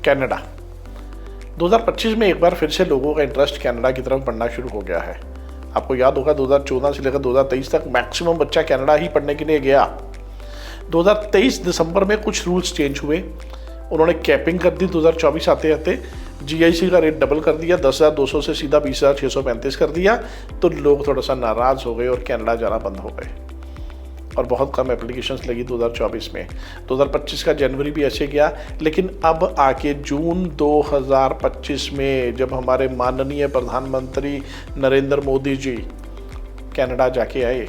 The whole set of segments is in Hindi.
कनाडा 2025 में एक बार फिर से लोगों का इंटरेस्ट कनाडा की तरफ बढ़ना शुरू हो गया है। आपको याद होगा 2014 से लेकर 2023 तक मैक्सिमम बच्चा कनाडा ही पढ़ने के लिए गया। 2023 दिसंबर में कुछ रूल्स चेंज हुए, उन्होंने कैपिंग कर दी। 2024 आते आते जीआईसी का रेट डबल कर दिया, 10,200 से सीधा 20,635 कर दिया। तो लोग थोड़ा सा नाराज़ हो गए और कनाडा जाना बंद हो गए और बहुत कम एप्लीकेशंस लगी 2024 में। 2025 का जनवरी भी ऐसे गया, लेकिन अब आके जून 2025 में जब हमारे माननीय प्रधानमंत्री नरेंद्र मोदी जी कनाडा जाके आए,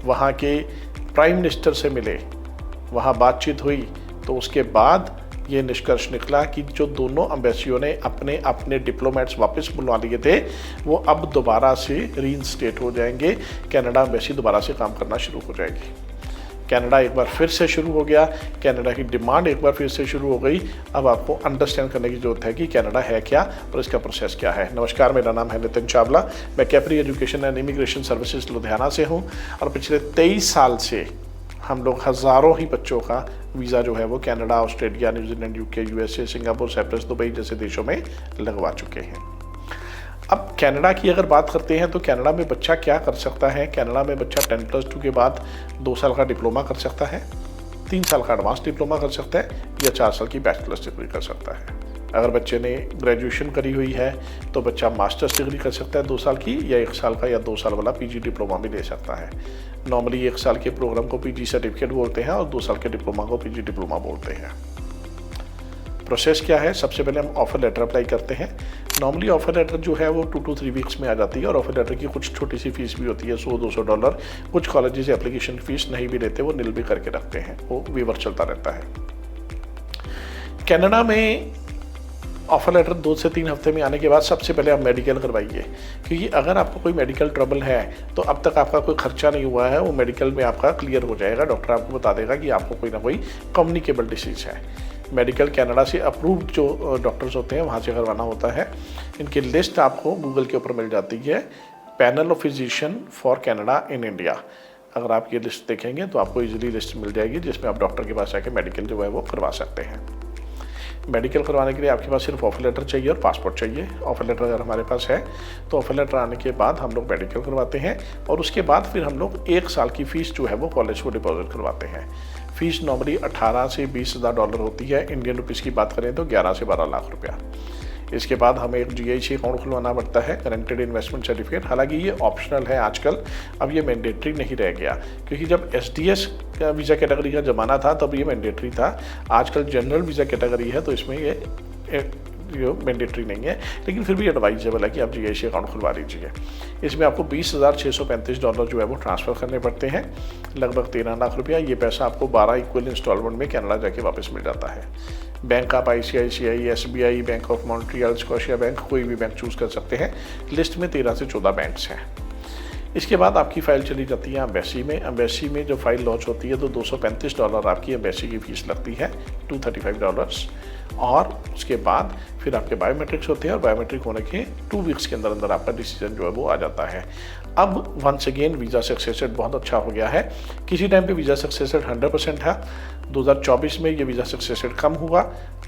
वहाँ के प्राइम मिनिस्टर से मिले, वहाँ बातचीत हुई, तो उसके बाद ये निष्कर्ष निकला कि जो दोनों एम्बेसियों ने अपने अपने डिप्लोमेट्स वापस बुलवा लिए थे, वो अब दोबारा से रीइंस्टेट हो जाएंगे। कनाडा एम्बेसी दोबारा से काम करना शुरू हो जाएगी। कनाडा एक बार फिर से शुरू हो गया, कनाडा की डिमांड एक बार फिर से शुरू हो गई। अब आपको अंडरस्टैंड करने की जरूरत है कि कनाडा है क्या और इसका प्रोसेस क्या है। नमस्कार, मेरा नाम है नितिन चावला, मैं Capri education and immigration services Ludhiana से हूँ और पिछले 23 साल से हम लोग हज़ारों ही बच्चों का वीज़ा जो है वो Canada, Australia, New Zealand, UK, USA, Singapore, Cyprus, Dubai जैसे देशों में लगवा चुके हैं। अब कनाडा की अगर बात करते हैं तो कनाडा में बच्चा क्या कर सकता है। कनाडा में बच्चा 10+2 के बाद 2 साल का डिप्लोमा कर सकता है, 3 साल का एडवांस डिप्लोमा कर सकता है या 4 साल की बैचलर्स डिग्री कर सकता है। अगर बच्चे ने ग्रेजुएशन करी हुई है तो बच्चा मास्टर्स डिग्री कर सकता है 2 साल की, या 1 साल का या 2 साल वाला पीजी डिप्लोमा भी ले सकता है। नॉर्मली 1 साल के प्रोग्राम को पीजी सर्टिफिकेट बोलते हैं और 2 साल के डिप्लोमा को पीजी डिप्लोमा बोलते हैं। प्रोसेस क्या है, सबसे पहले हम ऑफर लेटर अप्लाई करते हैं। नॉर्मली ऑफर लेटर जो है वो 2 to 3 वीक्स में आ जाती है और ऑफर लेटर की कुछ छोटी सी फीस भी होती है, $100-200। कुछ कॉलेजेस एप्लीकेशन फीस नहीं भी लेते, वो निल भी करके रखते हैं, वो वेवर चलता रहता है। कनाडा में ऑफर लेटर 2 से 3 हफ्ते में आने के बाद सबसे पहले आप मेडिकल करवाइए, क्योंकि अगर आपको कोई मेडिकल ट्रबल है तो अब तक आपका कोई खर्चा नहीं हुआ है, वो मेडिकल में आपका क्लियर हो जाएगा। डॉक्टर आपको बता देगा कि आपको कोई ना कोई कम्युनिकेबल डिसीज़ है। मेडिकल कनाडा से अप्रूव्ड जो डॉक्टर्स होते हैं वहाँ से करवाना होता है। इनकी लिस्ट आपको गूगल के ऊपर मिल जाती है, panel of physician for Canada in India. अगर आप ये लिस्ट देखेंगे तो आपको ईजिली लिस्ट मिल जाएगी, जिसमें आप डॉक्टर के पास जाके मेडिकल जो है वो करवा सकते हैं। मेडिकल करवाने के लिए आपके पास सिर्फ ऑफर लेटर चाहिए और पासपोर्ट चाहिए। ऑफर लेटर अगर हमारे पास है तो ऑफर लेटर आने के बाद हम लोग मेडिकल करवाते हैं और उसके बाद फिर हम लोग 1 साल की फ़ीस जो है वो कॉलेज को डिपॉजिट करवाते हैं। फ़ीस नॉर्मली 18 से $20,000 होती है। इंडियन रुपीज़ की बात करें तो 11 से 12 लाख रुपया। इसके बाद हमें एक जीआईसी अकाउंट खुलवाना पड़ता है, गारंटेड इन्वेस्टमेंट सर्टिफिकेट। हालांकि ये ऑप्शनल है आजकल, अब ये मैंडेटरी नहीं रह गया, क्योंकि जब एसडीएस का वीज़ा कैटेगरी का ज़माना था तब ये मैंडेटरी था। आजकल जनरल वीज़ा कैटेगरी है तो इसमें ये मैंडेटरी नहीं है, लेकिन फिर भी एडवाइजेबल है कि आप जीआईसी अकाउंट खुलवा लीजिए। इसमें आपको $20,635 जो है वो ट्रांसफ़र करने पड़ते हैं, लगभग 13 लाख रुपया। ये पैसा आपको 12 इक्वल इंस्टॉलमेंट में कनाडा जाके वापस मिल जाता है। बैंक आप ICICI, SBI, bank of Montreal, Scotia bank, कोई भी बैंक चूज़ कर सकते हैं। लिस्ट में 13 से 14 बैंक्स हैं। इसके बाद आपकी फ़ाइल चली जाती है एम्बेसी में। एम्बेसी में जो फाइल लॉन्च होती है तो $235 आपकी एम्बेसी की फ़ीस लगती है, $235। और उसके बाद फिर आपके बायोमेट्रिक्स होते हैं और बायोमेट्रिक होने के 2 वीक्स के अंदर अंदर आपका डिसीजन जो है वो आ जाता है। अब once again visa success rate बहुत अच्छा हो गया है। किसी टाइम पे वीज़ा सक्सेस रेट 100% था, 2024 में ये वीज़ा सक्सेस रेट कम हुआ,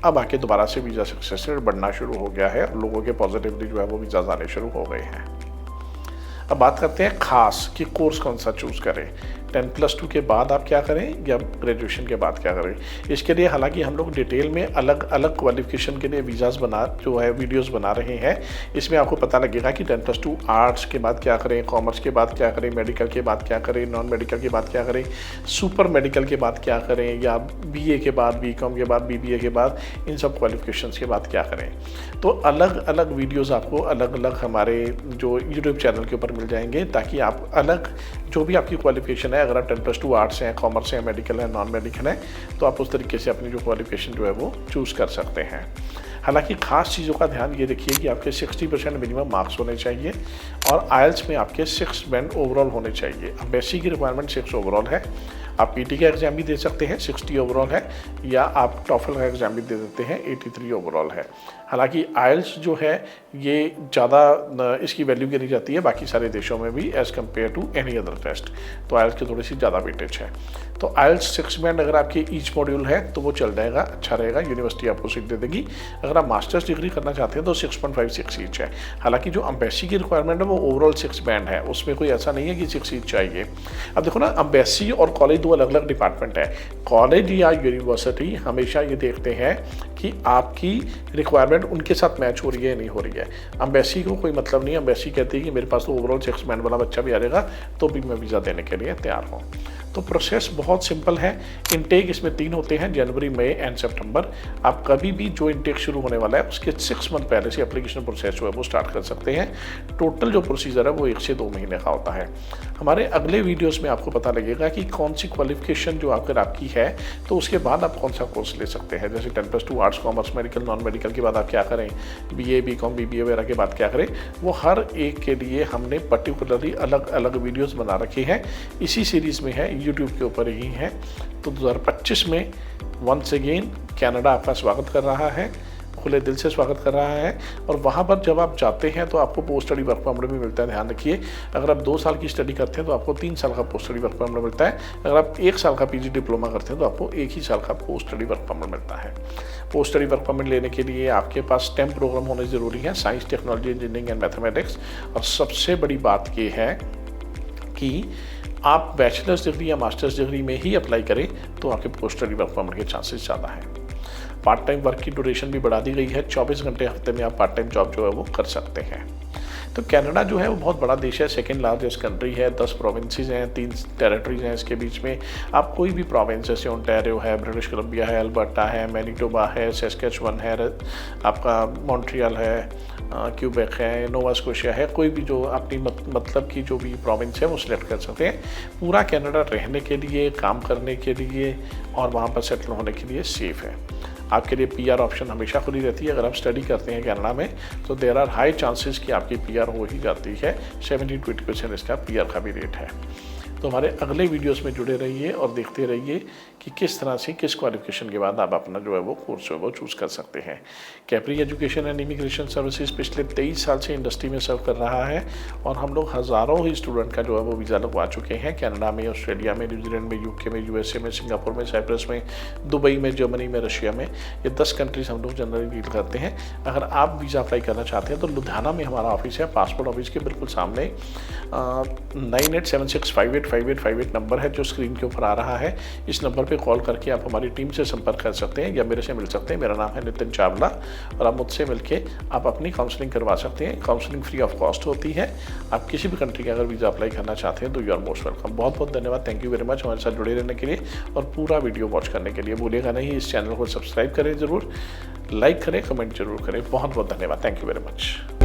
अब आके दोबारा से वीज़ा सक्सेस रेट बढ़ना शुरू हो गया है। लोगों के पॉजिटिवली जो है वो वीज़ा आने शुरू हो गए हैं। अब बात करते हैं खास कि कोर्स कौन सा चूज़ करें। 10+2 के बाद आप क्या करें या ग्रेजुएशन के बाद क्या करें। इसके लिए हालांकि हम लोग डिटेल में अलग अलग क्वालिफिकेशन के लिए वीज़ाज़ जो है वीडियोस बना रहे हैं। इसमें आपको पता लगेगा कि 10+2 आर्ट्स के बाद क्या करें, कॉमर्स के बाद क्या करें, मेडिकल के बाद क्या करें, नॉन मेडिकल के बाद क्या करें, सुपर मेडिकल के बाद क्या करें, या BA के बाद, BCom के बाद, BBA के बाद, इन सब क्वालिफिकेशंस के बाद क्या करें। तो अलग अलग वीडियोज़ आपको अलग अलग हमारे जो यूट्यूब चैनल के ऊपर मिल जाएंगे, ताकि आप अलग जो भी आपकी क्वालिफिकेशन है, अगर आप 10+2 आर्ट्स हैं, कॉमर्स है, मेडिकल है, नॉन मेडिकल है, तो आप उस तरीके से अपनी जो क्वालिफिकेशन जो है वो चूज़ कर सकते हैं। हालांकि खास चीज़ों का ध्यान ये रखिए कि आपके 60% मिनिमम मार्क्स होने चाहिए और IELTS में आपके 6 बैंड ओवरऑल होने चाहिए। अब बेसिक की रिक्वायरमेंट 6 ओवरऑल है आप पीटी का एग्ज़ाम भी दे सकते हैं, 60 ओवरऑल है, या आप टॉफल का एग्ज़ाम भी दे सकते हैं, 83 ओवरऑल है। हालांकि आइल्स जो है ये ज़्यादा इसकी वैल्यू गिनी जाती है बाकी सारे देशों में भी as compare to any other test, तो आइल्स की थोड़ी सी ज़्यादा वेटेज है। तो आइल्स 6 बैंड अगर आपके ईच मॉड्यूल है तो वो चल जाएगा, अच्छा रहेगा, यूनिवर्सिटी आपको सीट दे देगी। अगर आप मास्टर्स डिग्री करना चाहते हैं तो 6.56 ईच है। हालांकि जो एम्बेसी की रिक्वायरमेंट है वो ओवरऑल 6 बैंड है, उसमें कोई ऐसा नहीं है कि 6 ईच चाहिए। अब देखो ना, एम्बेसी और कॉलेज दो अलग अलग डिपार्टमेंट है। कॉलेज या यूनिवर्सिटी हमेशा ये देखते हैं कि आपकी रिक्वायरमेंट उनके साथ मैच हो रही है या नहीं हो रही है। एम्बेसी को कोई मतलब नहीं है, एम्बेसी कहती है कि मेरे पास तो ओवरऑल 6 बैंड वाला बच्चा भी आ जाएगा तो भी मैं वीज़ा देने के लिए तैयार हूँ। तो प्रोसेस बहुत सिंपल है। इनटेक इसमें 3 होते हैं, जनवरी, मई एंड सितंबर। आप कभी भी जो इनटेक शुरू होने वाला है उसके 6 मंथ पहले से एप्लीकेशन प्रोसेस जो है वो स्टार्ट कर सकते हैं। टोटल जो प्रोसीजर है वो 1 से 2 महीने का होता है। हमारे अगले वीडियोस में आपको पता लगेगा कि कौन सी क्वालिफिकेशन जो अगर आपकी है तो उसके बाद आप कौन सा कोर्स ले सकते हैं। जैसे 10+2 arts, commerce, medical, non medical के बाद आप क्या करें, BA, BCom, BBA वगैरह के बाद क्या करें, वो हर एक के लिए हमने पर्टिकुलरली अलग अलग वीडियोज़ बना रखे हैं। इसी सीरीज़ में है, यूट्यूब के ऊपर ही है। तो 2025 में वंस अगेन कनाडा आपका स्वागत कर रहा है, खुले दिल से स्वागत कर रहा है। और वहाँ पर जब आप जाते हैं तो आपको पोस्ट स्टडी वर्क परमिट भी मिलता है। ध्यान रखिए, अगर आप 2 साल की स्टडी करते हैं तो आपको 3 साल का पोस्ट स्टडी वर्क परमिट मिलता है। अगर आप 1 साल का PG डिप्लोमा करते हैं तो आपको 1 ही साल का पोस्ट स्टडी वर्क परमिट मिलता है। पोस्ट स्टडी वर्क परमिट लेने के लिए आपके पास STEM प्रोग्राम होने ज़रूरी है, science, technology, engineering and mathematics. और सबसे बड़ी बात ये है कि आप बैचलर्स डिग्री या मास्टर्स डिग्री में ही अप्लाई करें तो आपके पोस्ट स्टडी वर्क परमिट के चांसेस ज़्यादा हैं। पार्ट टाइम वर्क की ड्यूरेशन भी बढ़ा दी गई है, 24 घंटे हफ्ते में आप पार्ट टाइम जॉब जो है वो कर सकते हैं। तो कनाडा जो है वो बहुत बड़ा देश है, सेकेंड लार्जेस्ट कंट्री है, 10 प्रोविंसेस हैं, 3 टेरिटरीज हैं इसके बीच में। आप कोई भी प्रोविंस जैसे ओंटारियो है, ब्रिटिश कोलंबिया है, अल्बर्टा है, मैनिटोबा है, सैस्कैचुअन है, आपका मॉन्ट्रियल है, क्यूबेक है, नोवा स्कोशिया है, कोई भी जो अपनी मतलब की जो भी प्रोविंस है वो सिलेक्ट कर सकते हैं। पूरा कनाडा रहने के लिए, काम करने के लिए और वहाँ पर सेटल होने के लिए सेफ़ है। आपके लिए PR ऑप्शन हमेशा खुली रहती है। अगर आप स्टडी करते हैं कनाडा में तो देयर आर हाई चांसेस कि आपकी PR हो ही जाती है। 70-80% इसका PR का भी रेट है। तो हमारे अगले वीडियोस में जुड़े रहिए और देखते रहिए कि किस तरह से, किस क्वालिफिकेशन के बाद आप अपना जो है वो कोर्स जो है वो चूज़ कर सकते हैं। Capri education and immigration services पिछले 23 साल से इंडस्ट्री में सर्व कर रहा है और हम लोग हज़ारों ही स्टूडेंट का जो है वो वीज़ा लगवा चुके हैं कनाडा में, ऑस्ट्रेलिया में, न्यूजीलैंड में, UK में, USA में, सिंगापुर में, साइप्रस में, दुबई में, जर्मनी में, रशिया में। ये 10 कंट्रीज हम लोग जनरली डील करते हैं। अगर आप वीज़ा अप्लाई करना चाहते हैं तो लुधियाना में हमारा ऑफिस है, पासपोर्ट ऑफिस के बिल्कुल सामने। 9876585858 नंबर है जो स्क्रीन के ऊपर आ रहा है। इस नंबर पे कॉल करके आप हमारी टीम से संपर्क कर सकते हैं या मेरे से मिल सकते हैं। मेरा नाम है नितिन चावला और आप मुझसे मिलके आप अपनी काउंसलिंग करवा सकते हैं। काउंसलिंग फ्री ऑफ कॉस्ट होती है। आप किसी भी कंट्री का अगर वीज़ा अप्लाई करना चाहते हैं तो यू आर मोस्ट वेलकम। बहुत बहुत धन्यवाद, थैंक यू वेरी मच हमारे साथ जुड़े रहने के लिए और पूरा वीडियो वॉच करने के लिए। भूलिएगा नहीं, इस चैनल को सब्सक्राइब करें ज़रूर, लाइक करें, कमेंट जरूर करें। बहुत बहुत धन्यवाद, थैंक यू वेरी मच।